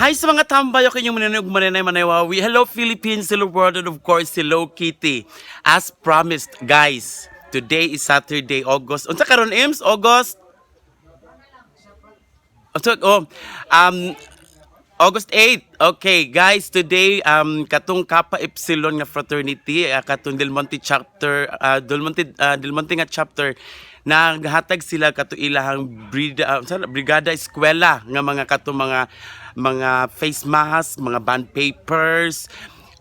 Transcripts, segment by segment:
Hi sa mga tambay, okay yung mananayawawi. Hello Philippines, hello world, and of course, hello Kitty. As promised, guys, today is Saturday, August. Unsa karon Ims? August? August 8. Okay, guys, today katong Kappa Epsilon nga fraternity, katong Del Monte chapter, Del Monte nga chapter naghatag sila kato ilahang brigada eskwela nga mga mga face mask, mga band papers,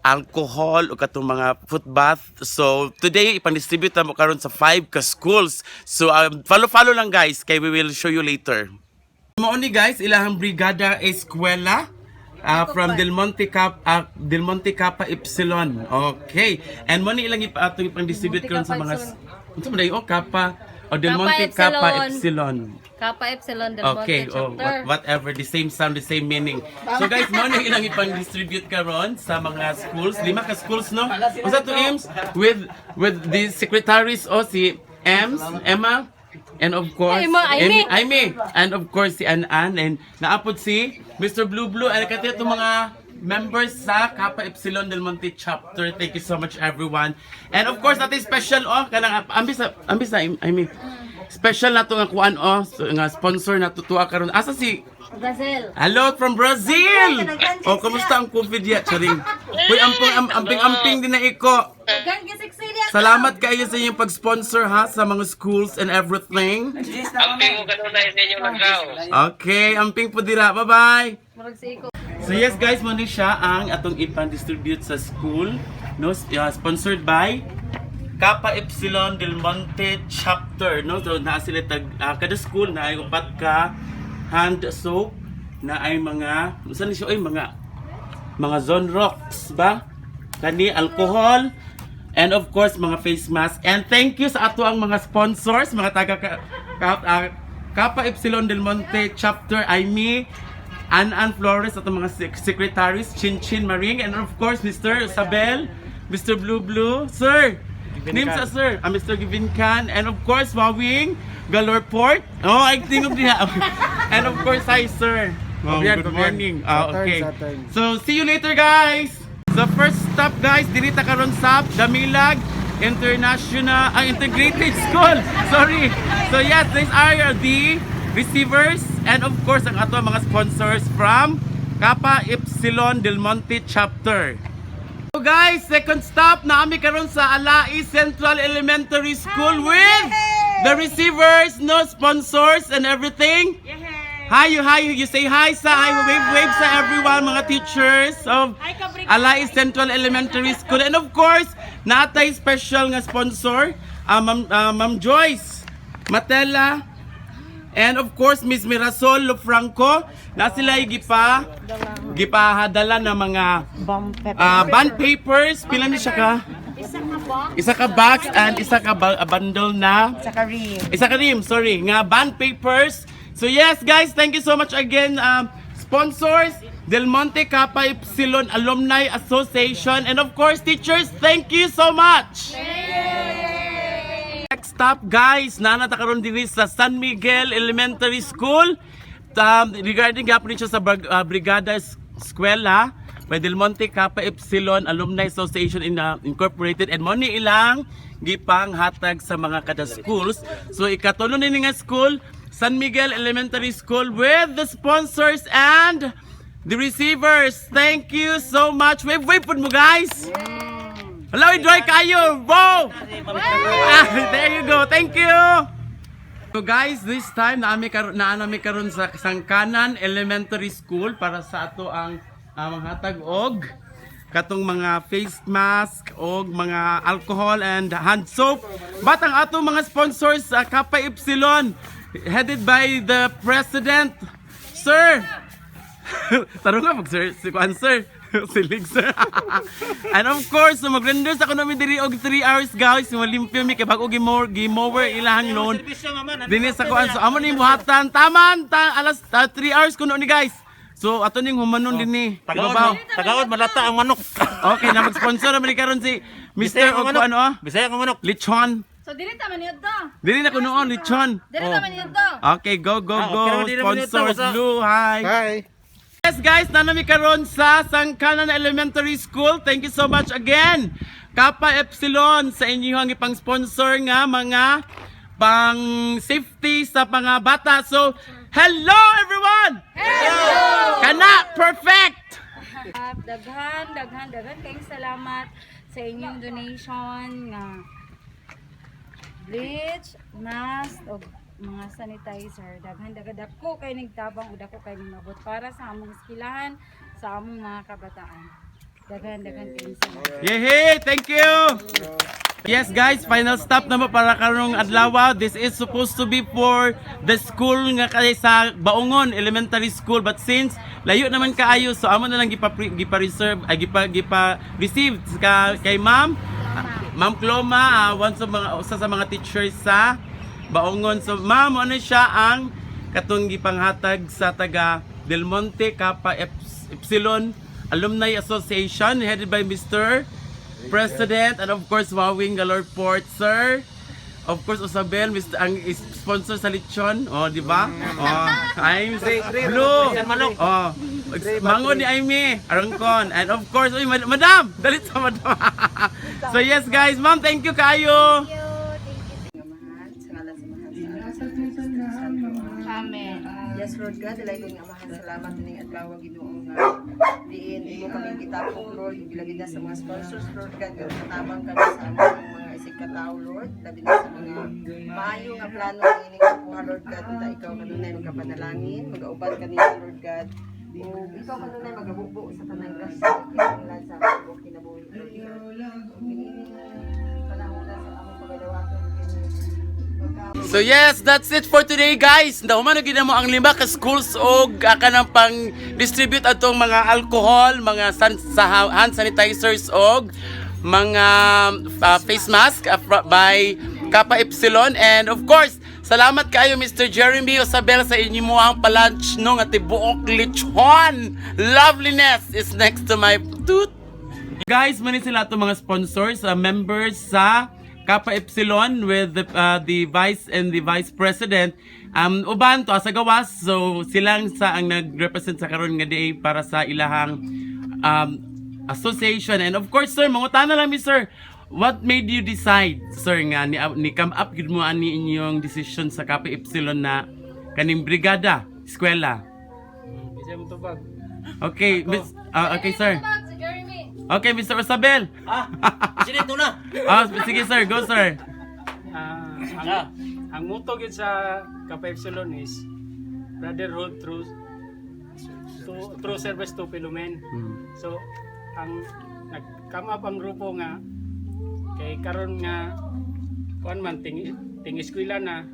alcohol o katong mga foot bath. So today ipang-distribute mo karon sa 5 ka schools. So follow lang guys, kay we will show you later. Mo ni guys, ilahang brigada eskwela from Del Monte Kappa Epsilon. Okay. And mo ni ilang atong ipang-distribute karon sa mga unsa man dayo Kappa o Del Monte Kappa Epsilon. Kappa Epsilon Del Monte Okay, chapter. whatever, the same sound, the same meaning. So guys, mo na ilang ipang-distribute karon sa mga schools, 5 ka schools no. Usa to Ems with the secretaries o si Emma, and of course Aimee, and of course si Ann, and naapod si Mr. Blue, and kati itong mga members sa Kappa Epsilon Del Monte chapter. Thank you so much everyone. And of course natin special kanang ambisa Aimee. Special na to nga kuan nga sponsor na tuwa karon. Asa si Brazil. Hello from Brazil. Kumusta ang COVID ya, charing? Uy, amping din na iko. Salamat kayo sa inyong pag-sponsor ha sa mga schools and everything. Amping mo ganun na sa inyong langaw. Okay, amping po dira. Bye-bye. Murag si Iko. So yes guys, mo ni siya ang atong ipang-distribute sa school, no? Sponsored by Kappa Epsilon Del Monte chapter, no? So naa sila kada school na ay upat ka hand soap na ay mga unsa ni siya mga zone rocks ba? Kani alcohol, and of course mga face mask. And thank you sa ato ang mga sponsors, mga taga Kappa Epsilon Del Monte chapter, Aimee, Ann Flores at mga secretaries, Chin Maring, and of course Mr. Isabel, Mr. Blue, sir. Name sa sir, Mr. Givin Khan, and of course Wawing Galorport. I think of the and of course hi sir. Good morning. Okay. So see you later guys. The first stop guys, dirita karon sa Damilag International Integrated School. Sorry. So yes, these are the receivers, and of course ang ato mga sponsors from Kappa Epsilon Del Monte chapter. So guys, second stop na kami karon sa Alai Central Elementary School with the receivers, no sponsors and everything. Hi, you say hi sa wave sa everyone, mga teachers of Alai Central Elementary School, and of course natay special nga sponsor, Ma'am Joyce Matella, and of course Miss Mirasol Lofranco, na sila gipahadala na mga bond papers. Pila ni siya ka? Isa ka box and isa ka bundle na isa ka rim, sorry, nga bond papers. So yes guys, thank you so much again, sponsors Del Monte Kappa Epsilon Alumni Association, and of course teachers, thank you so much. Next stop guys, nanata karon diri sa San Miguel Elementary School, regarding gapon siya sa Brigada Eskwela by Del Monte Kappa Epsilon Alumni Association Incorporated, and money ilang gipang hatag sa mga kada schools. So ikatulo ni nga school, San Miguel Elementary School, with the sponsors and the receivers. Thank you so much. Wave pud mo guys. Hello, enjoy kayo. Wow! There you go. Thank you. So guys, this time naami karon sa Sangkanan Elementary School para sa ato ang manghatag og katong mga face mask og mga alcohol and hand soap. But ang ato mga sponsors sa Kappa Epsilon, headed by the president, sir. Tarong nga sir, si Kwan sir. Silig sir. And of course, mag-renders ako namin diri og 3 hours guys. Malimpyo mi kay bago gimower ilahang loan. Dinis ako so amo ni buhatan taman alas 3 hours kuno ni guys. So ato ning humanon dinhi. Tagawad malata ang manok. Okay, na mag-sponsor naman karon si Mr. og ano? Bisaya ang manok. Lechon. So dili ta man yudto. Dili na kuno lechon. Dili ta man yudto. Okay, go. Sponsors Blue, hi. Hi. Yes guys, nanami karon sa Sangkanan Elementary School. Thank you so much again. Kappa Epsilon sa inyong ipang sponsor nga mga pang safety sa mga bata. So, hello everyone! Hello! Kana perfect! Daghan kayong salamat sa inyong donation nga bleach, mask o mga sanitizer. Daghan dako kay nagtabang o dako kay mabot para sa among eskwelahan, sa among mga kabataan. Daghan kayong salamat. Yehey! Thank you! Yes guys, final stop na mo para karong adlaw. This is supposed to be for the school nga kay sa Baungon Elementary School, but since layo naman kaayo, so amo na lang gipa-reserve ay gipa-receive kay Ma'am Cloma, one sa mga usa sa mga teachers sa Baungon. So ma'am, ano siya ang katong gipanghatag sa taga Del Monte Kappa Epsilon Alumni Association headed by Mr. President and of course Wawing Galorport, sir. Of course Usabel, Mr. ang sponsor sa lechon, oh, di ba? Oh, I'm Blue. Oh, mango ni Aimee, Arangkon, and of course, uy, madam, dalit sa madam. So yes guys, ma'am, thank you kayo. Amen. Yes, Lord God, dalay ko nga mahal salamat ning adlaw Ginoo nga diin imo kami gitapok Lord, bilagid na sa mga sponsors Lord God, nga katabang kami sa among mga isig ka tawo Lord, labi na sa mga maayo nga plano ang ining kuha Lord God, unta ikaw kanunay magapanalangin, magauban kanila Lord God. O ikaw kanunay magabubo sa tanang grasya, kinahanglan sa among kinabuhi Lord God. Panahon na sa among pagadawaton So yes, that's it for today guys. Nahuman gid mo ang 5 ka schools og kanang pang distribute atong mga alcohol, mga hand sanitizers og mga face mask by Kappa Epsilon, and of course, salamat kayo Mr. Jeremy Osabel sa inyo ang palunch no nga tibuok lechon. Loveliness is next to my tooth. Guys, mani sila itong mga sponsors, members sa Kappa Epsilon with the vice and the vice president. Uban to sa gawas, so silang sa ang nag-represent sa karon nga day para sa ilahang association. And of course, sir, mangutana lang mi sir, what made you decide, sir, nga ni come up gid mo ani inyong decision sa Kappa Epsilon na kaning brigada, eskwela? Bisa mo tubag. Okay, okay sir. Si Jeremy. Okay, Mr. Osabel. Sinito na. Sige sir, go sir. Ang motto gid sa Kappa Epsilon is brotherhood through service to fellow men. So ang nag-come up ang grupo nga kay karon nga kuan man ting eskwela na.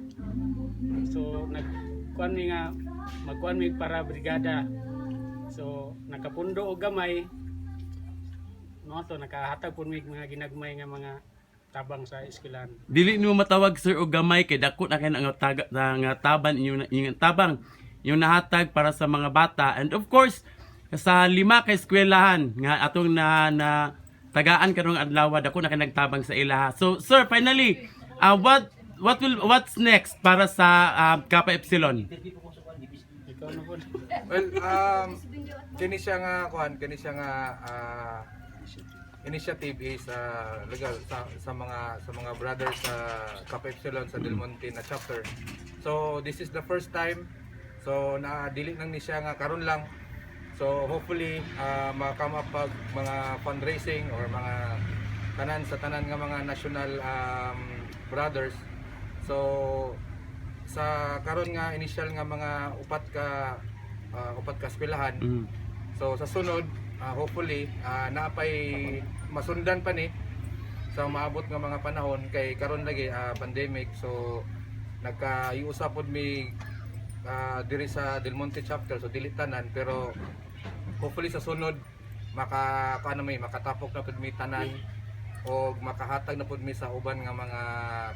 So nagkuan mi nga magkuan mi para brigada. So nakapundo og gamay. No to nakahatag pud mi mga ginagmay nga mga tabang sa eskwelahan. Dili nimo matawag sir og gamay kay dako na kay nga taban inyong tabang yung nahatag para sa mga bata, and of course sa 5 ka eskwelahan nga atong na tagaan karong adlaw dako na kay nagtabang sa ilaha. So sir, finally, what's next para sa Kappa Epsilon? Ikaw na po. Well, kini siya nga kuan, kini siya nga initiative is legal sa mga brothers sa Kappa Epsilon sa Del Monte na chapter. So this is the first time. So na dili nang ni siya nga karon lang. So hopefully ma-come up pag mga fundraising or mga tanan nga mga national brothers. So sa karon nga initial nga mga upat ka eskwelahan. So sa sunod hopefully naapay masundan pa ni sa maabot nga mga panahon kay karon lagi pandemic. So nagkayusa pod mi diri sa Del Monte chapter, so dili tanan, pero hopefully sa sunod makatapok na pud mi tanan o makahatag na pud mi sa uban nga mga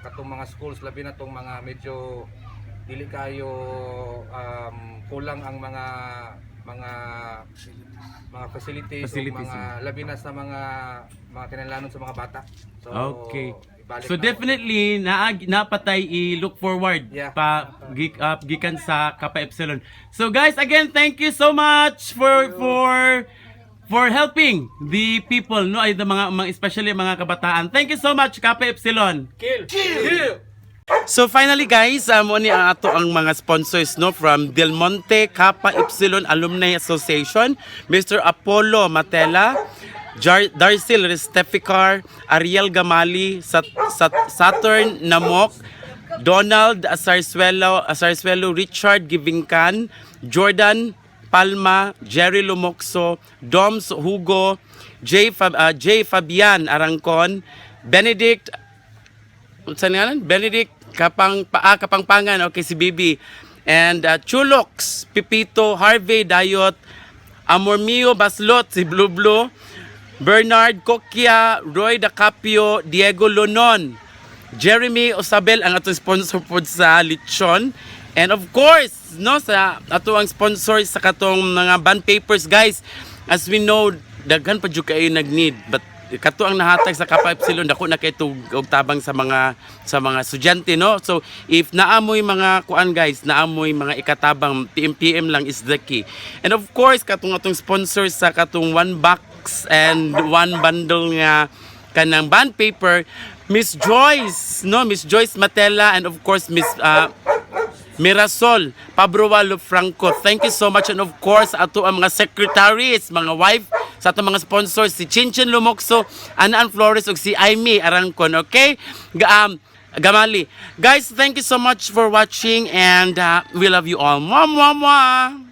katong mga schools, labi na tong mga medyo dili kayo kulang ang mga mga facilities, Facilities. o mga labi na sa mga kinahanglanon sa mga bata. So Okay. ibalik So na- definitely napatay i-look forward Yeah. pa gikan sa Kappa Epsilon. So guys, again, thank you so much for helping the people, no, ay the mga especially mga kabataan. Thank you so much, Kappa Epsilon. Kill! So finally guys, mo ni ang ato ang mga sponsors, no, from Del Monte Kappa Epsilon Alumni Association, Mr. Apollo Matela, Darcel Resteficar, Ariel Gamali, Saturn Namok, Donald Asarsuelo, Richard Givingkan, Jordan Palma, Jerry Lumoxo, Doms Hugo, J. Fabian Arangcon, Benedict Kapangpangan, okay, si Bibi, and Chulox, Pipito, Harvey Dayot, Amor Mio Baslot, si Blue Blue, Bernard Coquia, Roy Dacapio, Diego Lonon, Jeremy Osabel ang atong sponsor po sa Lechon, and of course, no, sa ato ang sponsor sa katong mga bond papers, guys. As we know, daghan pa jud kayo nag-need, but kato ang nahatag sa Kappa Epsilon, dako na kay og tabang sa mga estudyante, no. So if naamoy mga kuan, guys, naamoy mga ikatabang, PM lang is the key. And of course, katong atong sponsor sa katong 1 box and 1 bundle nga kanang bond paper, Miss Joyce, no, Miss Joyce Matela, and of course Miss Mirasol Pabrualo Franco. Thank you so much, and of course ato ang mga secretaries, mga wife sa ato mga sponsors, si Chinchin Lumoxo, Anaan Flores, ug si Aimee Arangcon, okay? Gamali. Guys, thank you so much for watching, and we love you all. Mwah, mwah, mwah.